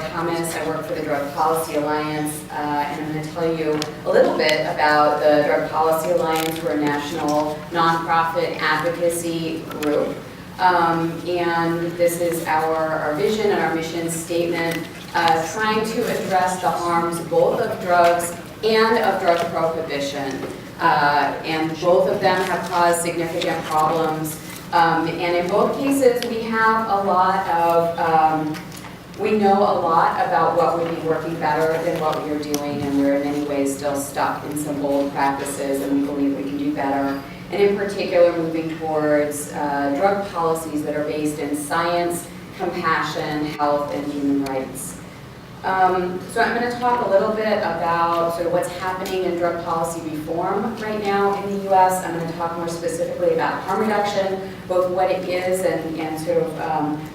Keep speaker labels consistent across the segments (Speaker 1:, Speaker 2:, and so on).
Speaker 1: Thomas. I work for the Drug Policy Alliance, and I'm going to tell you a little bit about the Drug Policy Alliance. We're a national nonprofit advocacy group, and this is our vision and our mission statement, trying to address the harms both of drugs and of drug prohibition. And both of them have caused significant problems. And in both cases, we have a lot of, we know a lot about what would be working better than what we are doing, and we're in many ways still stuck in some old practices, and we believe we can do better. And in particular, moving towards drug policies that are based in science, compassion, health, and human rights. So I'm going to talk a little bit about sort of what's happening in drug policy reform right now in the U.S. I'm going to talk more specifically about harm reduction, both what it is and sort of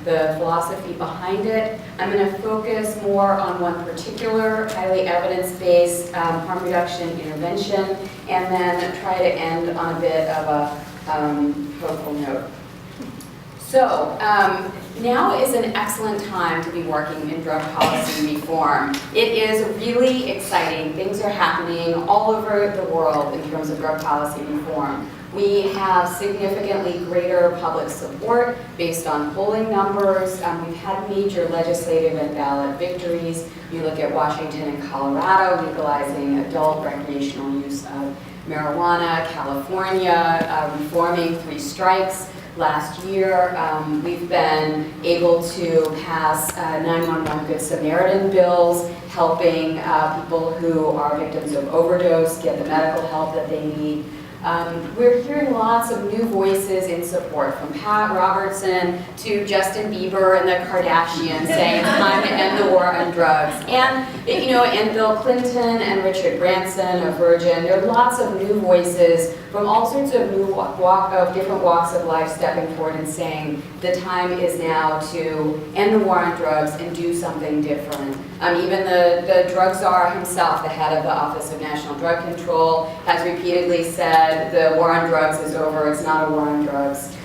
Speaker 1: the philosophy behind it. I'm going to focus more on one particular highly evidence-based harm reduction intervention, and then try to end on a bit of a hopeful note. So, now is an excellent time to be working in drug policy reform. It is really exciting. Things are happening all over the world in terms of drug policy reform. We have significantly greater public support based on polling numbers. We've had major legislative and ballot victories. You look at Washington and Colorado legalizing adult recreational use of marijuana, California reforming 3 strikes. Last year, we've been able to pass 911 Good Samaritan bills, helping people who are victims of overdose get the medical help that they need. We're hearing lots of new voices in support, from Pat Robertson to Justin Bieber and the Kardashians saying it's time to end the war on drugs. And, you know, and Bill Clinton and Richard Branson of Virgin. There are lots of new voices from all sorts of different walks of life stepping forward and saying the time is now to end the war on drugs and do something different. Even the drug czar himself, the head of the Office of National Drug Control, has repeatedly said the war on drugs is over, it's not a war on drugs.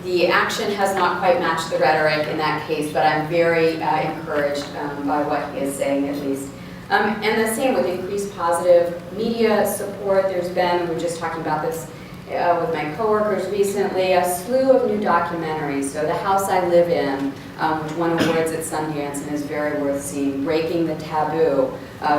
Speaker 1: The action has not quite matched the rhetoric in that case, but I'm very encouraged by what he is saying, at least. And the same with increased positive media support. There's been, we were just talking about this with my coworkers recently, a slew of new documentaries. So The House I Live In, which won awards at Sundance and is very worth seeing. Breaking the Taboo,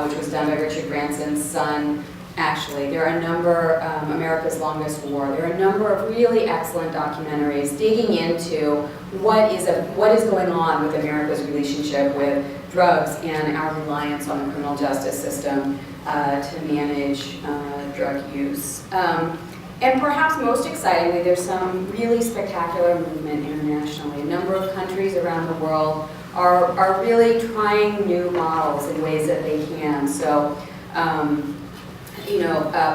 Speaker 1: which was done by Richard Branson's son. Actually, there are a number, America's Longest War. There are a number of really excellent documentaries digging into what is going on with America's relationship with drugs and our reliance on the criminal justice system to manage drug use. And perhaps most excitingly, there's some really spectacular movement internationally. A number of countries around the world are really trying new models in ways that they can. So,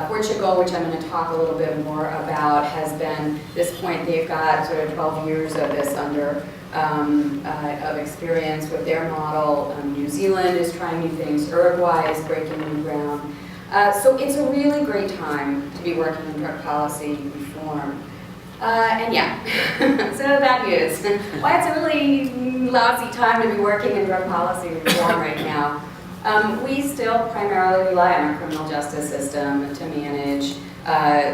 Speaker 1: Portugal, which I'm going to talk a little bit more about, has been, at this point, they've got sort of 12 years of this of experience with their model. New Zealand is trying new things. Uruguay is breaking new ground. So it's a really great time to be working in drug policy reform. And yeah, so bad news. Why it's a really lousy time to be working in drug policy reform right now. We still primarily rely on our criminal justice system to manage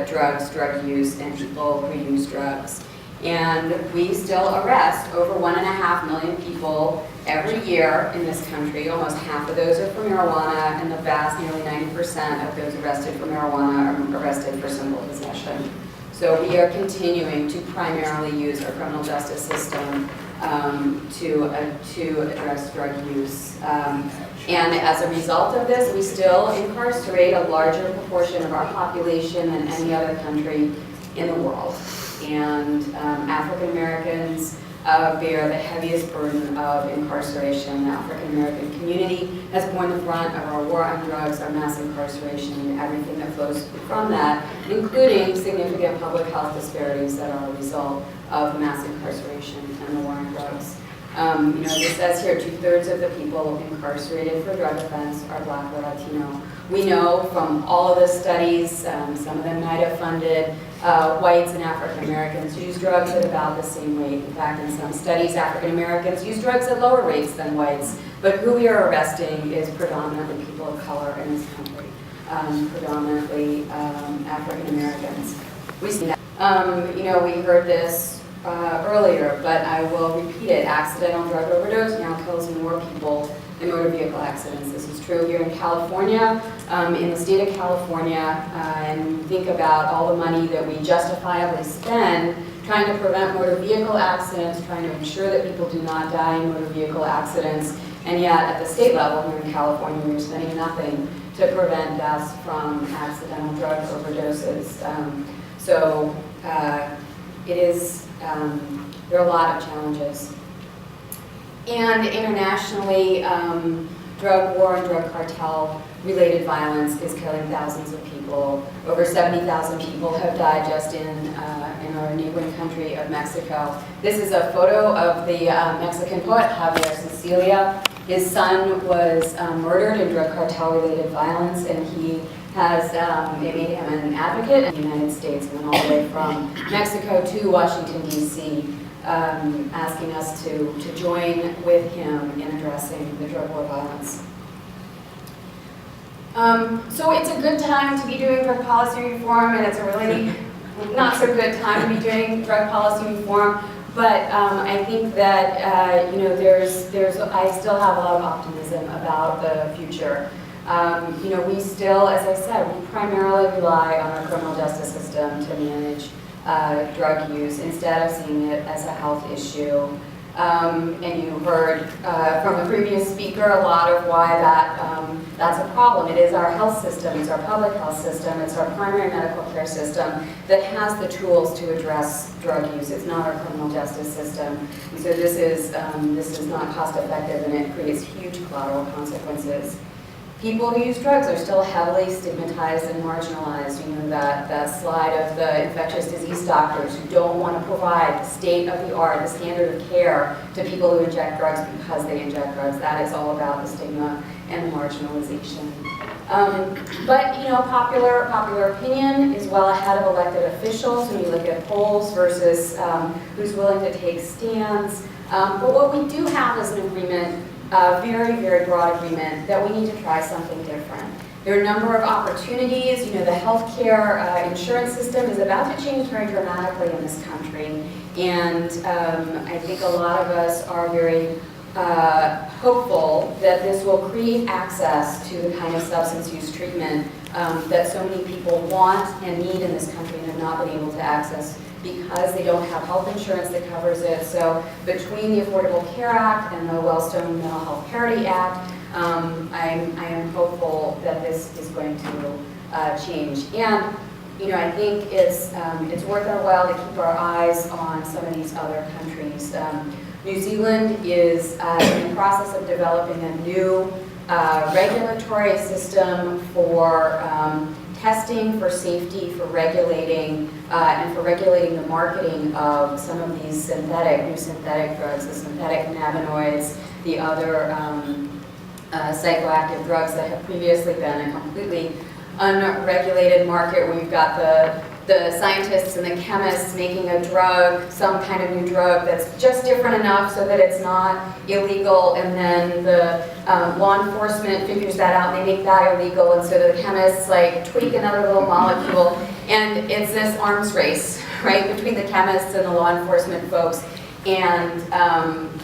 Speaker 1: drugs, drug use, and people who use drugs. And we still arrest over 1.5 million people every year in this country. Almost half of those are for marijuana, and the vast, nearly 90% of those arrested for marijuana are arrested for simple possession. So we are continuing to primarily use our criminal justice system to address drug use. And as a result of this, we still incarcerate a larger proportion of our population than any other country in the world. And African Americans bear the heaviest burden of incarceration. The African American community has borne the brunt of our war on drugs, our mass incarceration, and everything that flows from that, including significant public health disparities that are a result of mass incarceration and the war on drugs. It says here 2/3 of the people incarcerated for drug offense are Black or Latino. We know from all of the studies, some of them might have funded, whites and African Americans use drugs at about the same rate. In fact, in some studies, African Americans use drugs at lower rates than whites. But who we are arresting is predominantly people of color in this country, predominantly African Americans. We see that. We heard this earlier, but I will repeat it. Accidental drug overdose now kills more people in motor vehicle accidents. This is true here in California, in the state of California, and think about all the money that we justifiably spend trying to prevent motor vehicle accidents, trying to ensure that people do not die in motor vehicle accidents, and yet at the state level here in California, we're spending nothing to prevent deaths from accidental drug overdoses. There are a lot of challenges. And internationally, drug war and drug cartel related violence is killing thousands of people. Over 70,000 people have died just in our neighboring country of Mexico. This is a photo of the Mexican poet Javier Cecilia. His son was murdered in drug cartel related violence, and he has it made him an advocate in the United States, and went all the way from Mexico to Washington, D.C., asking us to join with him in addressing the drug war violence. So it's a good time to be doing drug policy reform, and it's a really not so good time to be doing drug policy reform. But I think that I still have a lot of optimism about the future. We still, as I said, we primarily rely on our criminal justice system to manage drug use instead of seeing it as a health issue. And you heard from the previous speaker a lot of why that's a problem. It is our health system, it's our public health system, it's our primary medical care system that has the tools to address drug use. It's not our criminal justice system. And so this is not cost effective, and it creates huge collateral consequences. People who use drugs are still heavily stigmatized and marginalized. That slide of the infectious disease doctors who don't want to provide the state of the art, the standard of care to people who inject drugs because they inject drugs. That is all about the stigma and the marginalization. But popular opinion is well ahead of elected officials when you look at polls versus who's willing to take stands. But what we do have is an agreement, a very, very broad agreement, that we need to try something different. There are a number of opportunities. The healthcare insurance system is about to change very dramatically in this country, and I think a lot of us are very hopeful that this will create access to the kind of substance use treatment that so many people want and need in this country and have not been able to access because they don't have health insurance that covers it. So between the Affordable Care Act and the Wellstone Mental Health Parity Act, I am hopeful that this is going to change. And I think it's worth our while to keep our eyes on some of these other countries. New Zealand is in the process of developing a new regulatory system for testing, for safety, for regulating, and for regulating the marketing of some of these new synthetic drugs, the synthetic cannabinoids, the other psychoactive drugs that have previously been a completely unregulated market. We've got the scientists and the chemists making a drug, some kind of new drug that's just different enough so that it's not illegal, and then the law enforcement figures that out and they make that illegal, and so the chemists tweak another little molecule, and it's this arms race, right, between the chemists and the law enforcement folks, and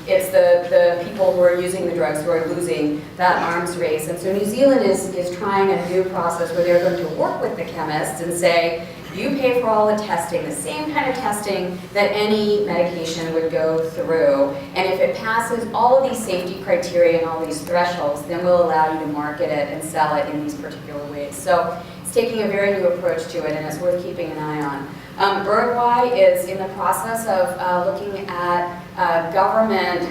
Speaker 1: it's the people who are using the drugs who are losing that arms race. And so New Zealand is trying a new process where they're going to work with the chemists and say, you pay for all the testing, the same kind of testing that any medication would go through. And if it passes all of these safety criteria and all these thresholds, then we'll allow you to market it and sell it in these particular ways. So it's taking a very new approach to it, and it's worth keeping an eye on. Uruguay is in the process of looking at government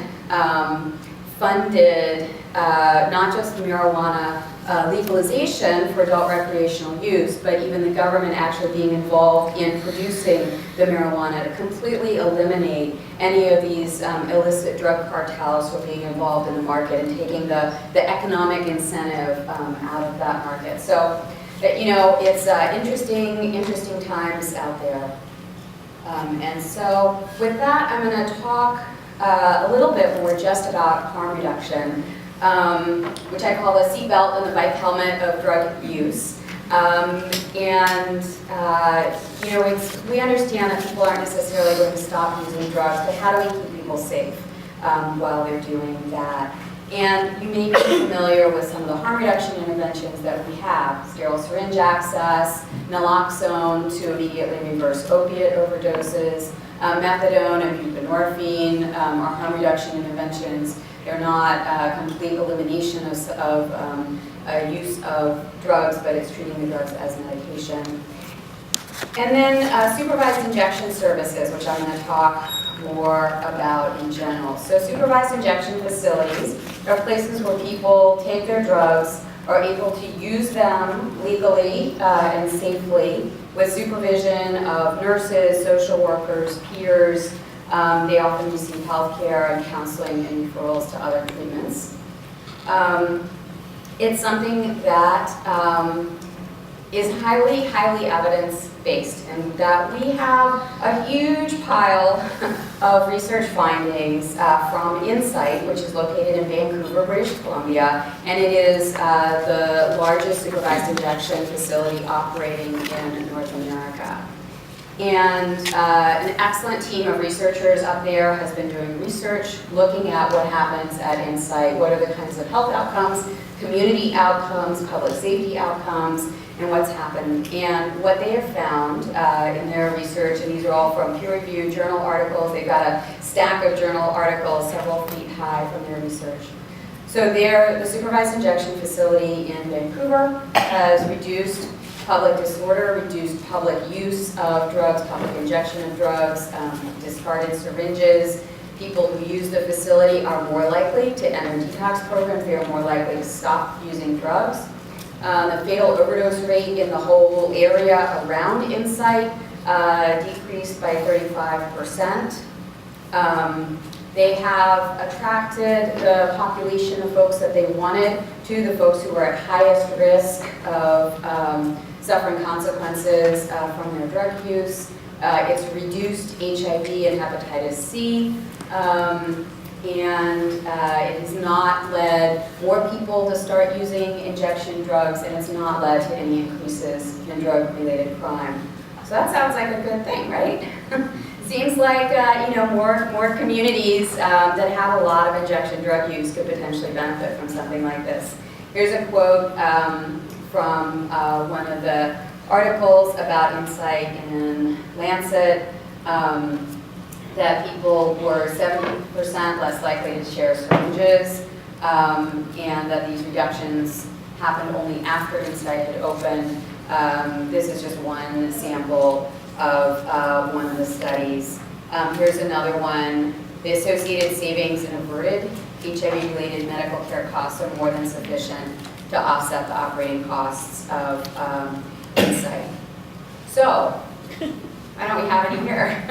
Speaker 1: funded, not just marijuana legalization for adult recreational use, but even the government actually being involved in producing the marijuana to completely eliminate any of these illicit drug cartels from being involved in the market and taking the economic incentive out of that market. So, you know, it's interesting times out there. And so with that, I'm going to talk a little bit more just about harm reduction, which I call the seatbelt and the bike helmet of drug use. You know, we understand that people aren't necessarily going to stop using drugs, but how do we keep people safe while they're doing that? And you may be familiar with some of the harm reduction interventions that we have: sterile syringe access, naloxone to immediately reverse opiate overdoses, methadone and buprenorphine are harm reduction interventions. They're not a complete elimination of use of drugs, but it's treating the drugs as medication. And then supervised injection services, which I'm going to talk more about in general. So supervised injection facilities are places where people take their drugs, are able to use them legally and safely with supervision of nurses, social workers, peers. They often receive health care and counseling and referrals to other treatments. It's something that is highly evidence-based, and that we have a huge pile of research findings from Insight, which is located in Vancouver, British Columbia, and it is the largest supervised injection facility operating in North America. And an excellent team of researchers up there has been doing research, looking at what happens at Insight, what are the kinds of health outcomes, community outcomes, public safety outcomes, and what's happened. And what they have found in their research, and these are all from peer-reviewed journal articles, they've got a stack of journal articles several feet high from their research. So the supervised injection facility in Vancouver has reduced public disorder, reduced public use of drugs, public injection of drugs, discarded syringes. People who use the facility are more likely to enter detox programs. They are more likely to stop using drugs. The fatal overdose rate in the whole area around Insight decreased by 35%. They have attracted the population of folks that they wanted to the folks who were at highest risk of suffering consequences from their drug use. It's reduced HIV and hepatitis C, and it has not led more people to start using injection drugs, and it's not led to any increases in drug-related crime. So that sounds like a good thing, right? Seems like you know, more communities that have a lot of injection drug use could potentially benefit from something like this. Here's a quote from one of the articles about Insight in Lancet, that people were 70% less likely to share syringes, and that these reductions happened only after Insight had opened. This is just one sample of one of the studies. Here's another one. The associated savings in averted HIV-related medical care costs are more than sufficient to offset the operating costs of Insight. So, why don't we have it here?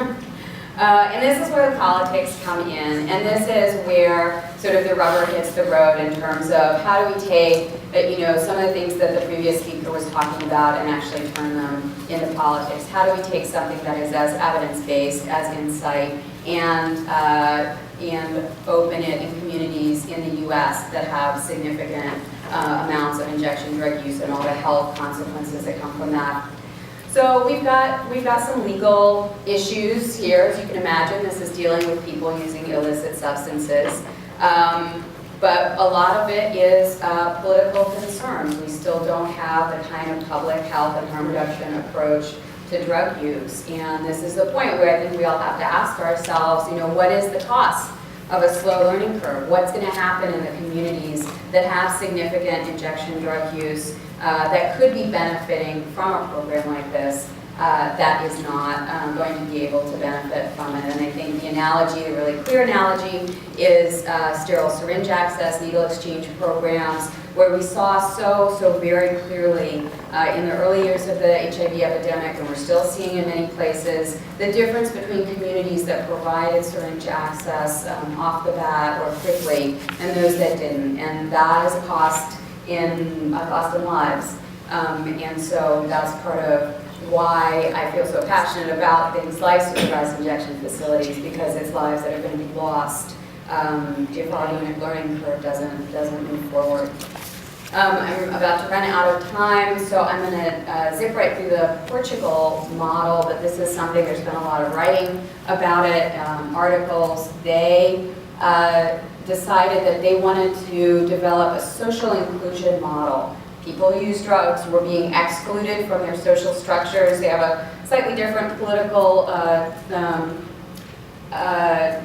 Speaker 1: And this is where the politics come in, and this is where sort of the rubber hits the road in terms of how do we take, you know, some of the things that the previous speaker was talking about and actually turn them into politics. How do we take something that is as evidence-based as Insight and open it in communities in the U.S. that have significant amounts of injection drug use and all the health consequences that come from that. So we've got some legal issues here. As you can imagine, this is dealing with people using illicit substances. But a lot of it is political concerns. We still don't have the kind of public health and harm reduction approach to drug use. And this is the point where I think we all have to ask ourselves, you know, what is the cost of a slow learning curve? What's going to happen in the communities that have significant injection drug use that could be benefiting from a program like this? that is not going to be able to benefit from it. And I think the analogy, the really clear analogy, is sterile syringe access, needle exchange programs, where we saw so very clearly in the early years of the HIV epidemic, and we're still seeing in many places, the difference between communities that provided syringe access off the bat or quickly and those that didn't. And that is a cost in lives. And so that's part of why I feel so passionate about things like supervised injection facilities, because it's lives that are going to be lost if our learning curve doesn't move forward. I'm about to run out of time, so I'm going to zip right through the Portugal model, but this is something, there's been a lot of writing about it, articles. They decided that they wanted to develop a social inclusion model. People who use drugs were being excluded from their social structures. They have a slightly different political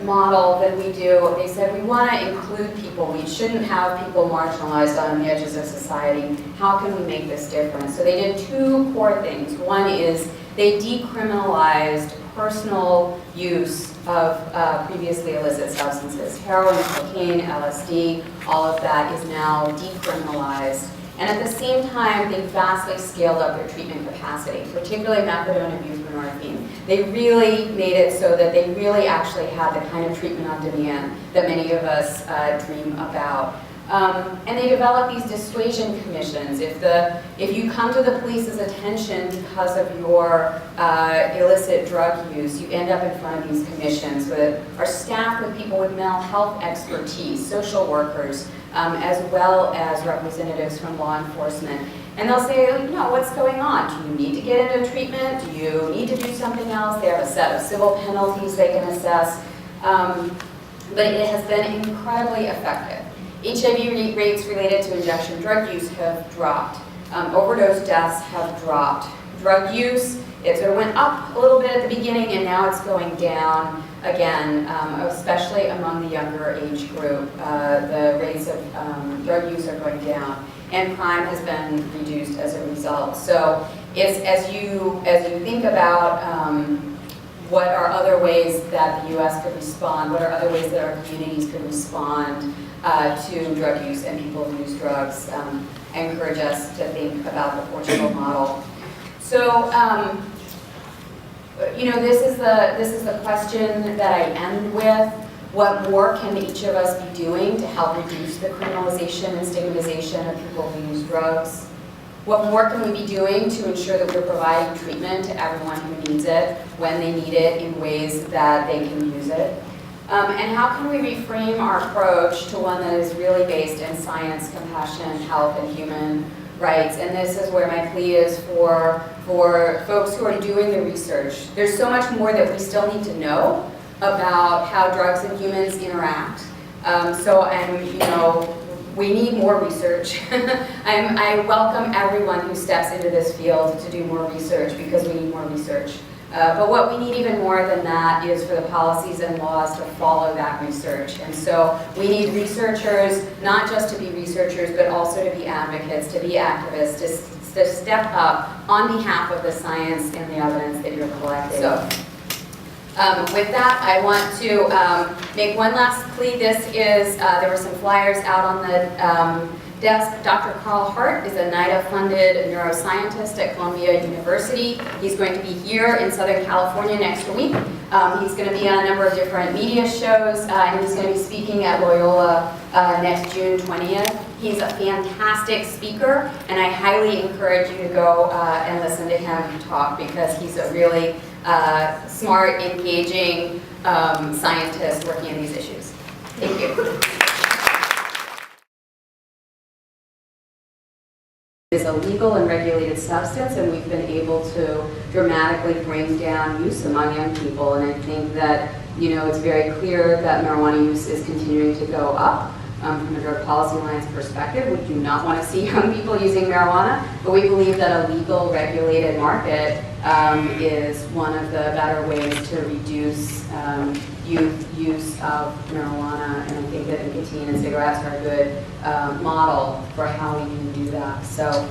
Speaker 1: model than we do. They said, we want to include people. We shouldn't have people marginalized on the edges of society. How can we make this different? So they did two core things. One is they decriminalized personal use of previously illicit substances. Heroin, cocaine, LSD, all of that is now decriminalized. And at the same time, they vastly scaled up their treatment capacity, particularly methadone and buprenorphine. They really made it so that they really actually had the kind of treatment on demand that many of us dream about. And they developed these dissuasion commissions. If you come to the police's attention because of your illicit drug use, you end up in front of these commissions that are staffed with people with mental health expertise, social workers, as well as representatives from law enforcement. And they'll say, no, what's going on? Do you need to get into treatment? Do you need to do something else? They have a set of civil penalties they can assess. But it has been incredibly effective. HIV rates related to injection drug use have dropped. Overdose deaths have dropped. Drug use, it sort of went up a little bit at the beginning, and now it's going down again, especially among the younger age group. The rates of drug use are going down, and crime has been reduced as a result. So it's, as you think about what are other ways that the U.S. could respond, what are other ways that our communities could respond to drug use and people who use drugs, I encourage us to think about the Portugal model. So, this is the question that I end with. What more can each of us be doing to help reduce the criminalization and stigmatization of people who use drugs? What more can we be doing to ensure that we're providing treatment to everyone who needs it, when they need it, in ways that they can use it? And how can we reframe our approach to one that is really based in science, compassion, health, and human rights? And this is where my plea is for folks who are doing the research. There's so much more that we still need to know about how drugs and humans interact. We need more research. I welcome everyone who steps into this field to do more research, because we need more research. But what we need even more than that is for the policies and laws to follow that research. And so we need researchers, not just to be researchers, but also to be advocates, to be activists, to step up on behalf of the science and the evidence that you're collecting. So, with that, I want to make one last plea. This is, there were some flyers out on the desk. Dr. Carl Hart is a NIDA-funded neuroscientist at Columbia University. He's going to be here in Southern California next week. He's going to be on a number of different media shows, and he's going to be speaking at Loyola next June 20th. He's a fantastic speaker, and I highly encourage you to go and listen to him talk, because he's a really smart, engaging scientist working in these issues. Thank you. Is a legal and regulated substance, and we've been able to dramatically bring down use among young people. And I think that, it's very clear that marijuana use is continuing to go up. From a Drug Policy Alliance perspective, we do not want to see young people using marijuana, but we believe that a legal, regulated market is one of the better ways to reduce youth use of marijuana, and I think that nicotine and cigarettes are a good model for how we can do that. So,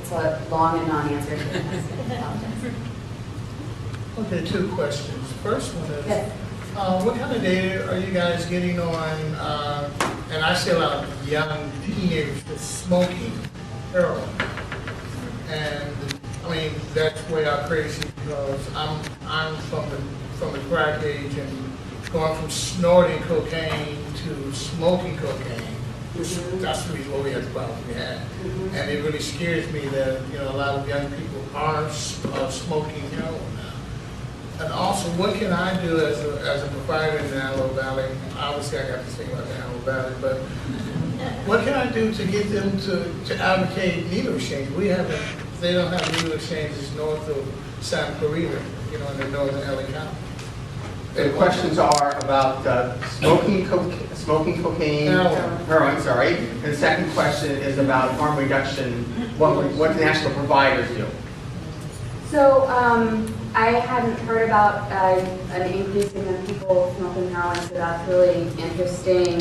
Speaker 1: It's a long and non-answer.
Speaker 2: Okay, two questions. First one is,
Speaker 1: Yes.
Speaker 2: what kind of data are you guys getting on, and I see a lot of young teenagers that's smoking heroin. And I mean, that's way out crazy because I'm from the crack age and going from snorting cocaine to smoking cocaine. That's the reason why we had the problems we had. And it really scares me that, you know, a lot of young people are smoking heroin now. And also, what can I do as a provider in the Antelope Valley? Obviously, I got to think about the Antelope Valley, but what can I do to get them to advocate needle exchange? They don't have needle exchanges north of Santa Clarita, you know, in the northern LA County.
Speaker 3: The questions are about smoking cocaine, heroin, sorry. And the second question is about harm reduction. What do national providers do?
Speaker 1: So I hadn't heard about an increase in people smoking heroin, so that's really interesting.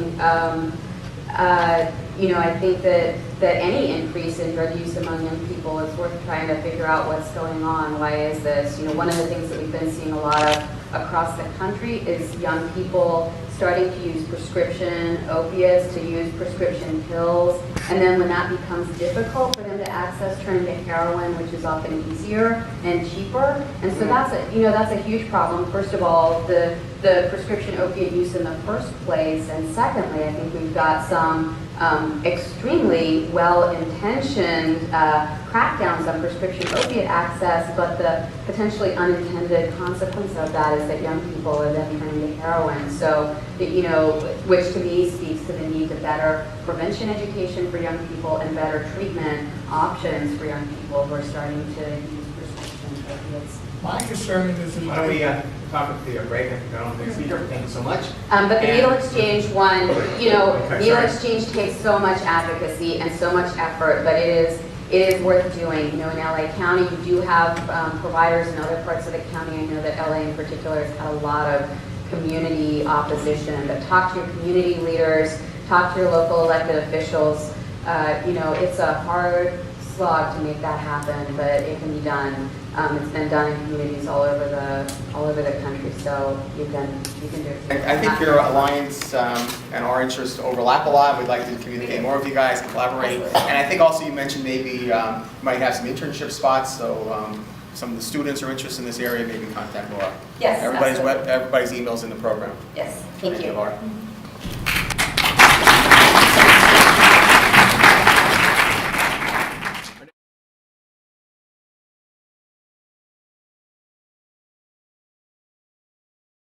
Speaker 1: You know, I think that any increase in drug use among young people is worth trying to figure out what's going on. Why is this? You know, one of the things that we've been seeing a lot of across the country is young people starting to use prescription opiates, to use prescription pills, and then when that becomes difficult for them to access, turn to heroin, which is often easier and cheaper. And so that's a huge problem. First of all, the prescription opiate use in the first place, and secondly, I think we've got some extremely well-intentioned crackdowns on prescription opiate access, but the potentially unintended consequence of that is that young people are then turning to heroin. So, you know, which to me speaks to the need to better prevention education for young people and better treatment options for young people who are starting to use prescription opiates.
Speaker 2: My concern is
Speaker 3: Why don't we talk at the break? I don't think speaker. Thank you so much.
Speaker 1: But the needle exchange one, you know,
Speaker 3: Okay,
Speaker 1: needle
Speaker 3: sorry.
Speaker 1: exchange takes so much advocacy and so much effort, but it is worth doing. You know, in LA County, you do have providers in other parts of the county. I know that LA in particular has had a lot of community opposition, but talk to your community leaders, talk to your local elected officials. You know, it's a hard slog to make that happen, but it can be done. It's been done in communities all over the country, so you can do it.
Speaker 3: I think your alliance and our interests overlap a lot. We'd like to communicate more with you guys, collaborate. And I think also you mentioned maybe you might have some internship spots, so some of the students who are interested in this area, maybe contact Laura.
Speaker 1: Yes,
Speaker 3: Everybody's email's in the program.
Speaker 1: Yes, thank you.
Speaker 3: Laura.